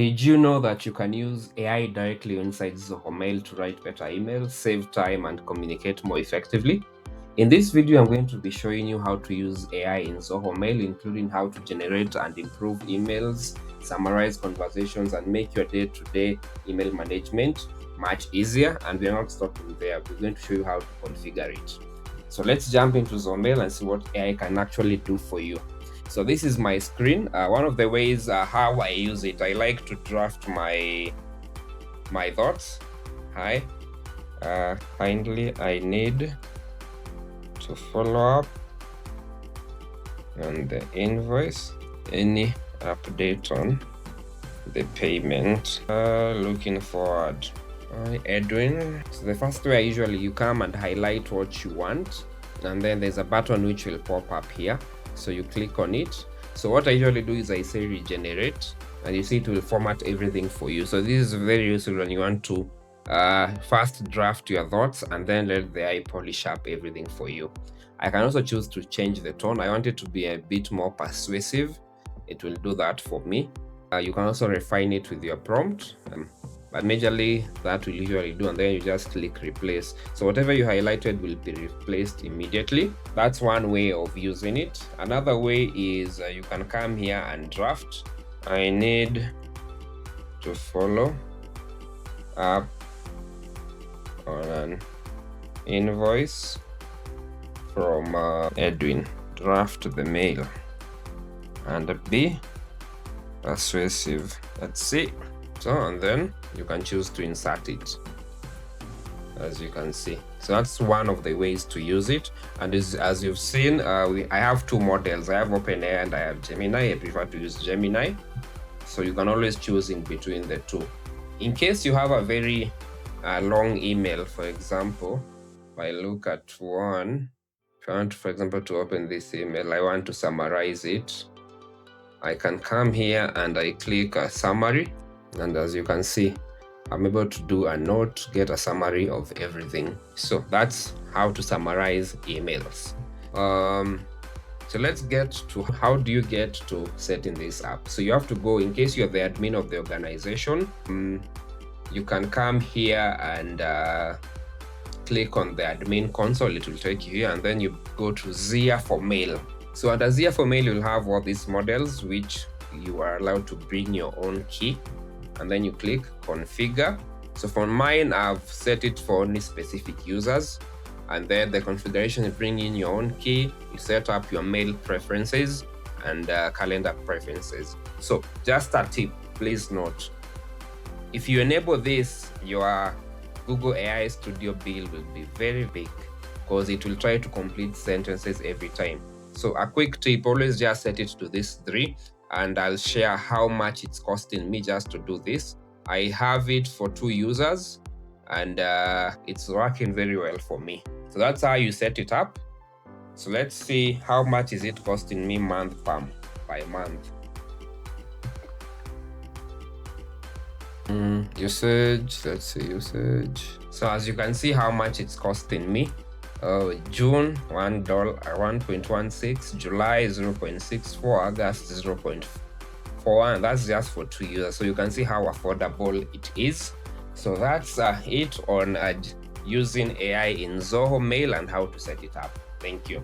Did you know that you can use AI directly inside Zoho Mail to write better emails, save time, and communicate more effectively? In this video, I'm going to be showing you how to use AI in Zoho Mail, including how to generate and improve emails, summarize conversations, and make your day-to-day email management much easier. And we're not stopping there. We're going to show you how to configure it. So let's jump into Zoho Mail and see what AI can actually do for you. So this is my screen. One of the ways how I use it, I like to draft my thoughts. Hi, kindly, I need to follow up on the invoice. Any update on the payment? Looking forward. Hi, Edwin. So the first way, you come and highlight what you want, and then there's a button which will pop up here. So you click on it. So what I usually do is I say regenerate, and you see it will format everything for you. So this is very useful when you want to first draft your thoughts and then let the AI polish up everything for you. I can also choose to change the tone. I want it to be a bit more persuasive. It will do that for me. You can also refine it with your prompt. But majorly that will usually do, and then you just click replace. So whatever you highlighted will be replaced immediately. That's one way of using it. Another way is you can come here and draft. I need to follow up on an invoice from Edwin. Draft the mail and be persuasive. Let's see. So, and then you can choose to insert it, as you can see. So that's one of the ways to use it. And as you've seen, I have two models. I have OpenAI and I have Gemini. I prefer to use Gemini. So you can always choose in between the two. In case you have a very long email, for example, if I look at one, if I want, for example, to open this email, I want to summarize it. I can come here and I click a summary. And as you can see, I'm able to do a note, get a summary of everything. So that's how to summarize emails. So let's get to how do you get to setting this up. So you have to go, in case you're the admin of the organization, you can come here and click on the admin console. It will take you here, and then you go to Zia for Mail. So under Zia for Mail, you'll have all these models which you are allowed to bring your own key. And then you click configure. So for mine, I've set it for only specific users. And then the configuration, you bring in your own key, you set up your mail preferences and calendar preferences. So just a tip, please note, if you enable this, your Google AI Studio bill will be very big because it will try to complete sentences every time. So a quick tip, always just set it to this 3. And I'll share how much it's costing me just to do this. I have it for 2 users, and it's working very well for me. So that's how you set it up. So let's see how much is it costing me month by month. Usage, let's see usage. So as you can see how much it's costing me. June $1, 1.16, July 0.64, August 0.41, and that's just for 2 users. So you can see how affordable it is. So that's it on using AI in Zoho Mail and how to set it up. Thank you.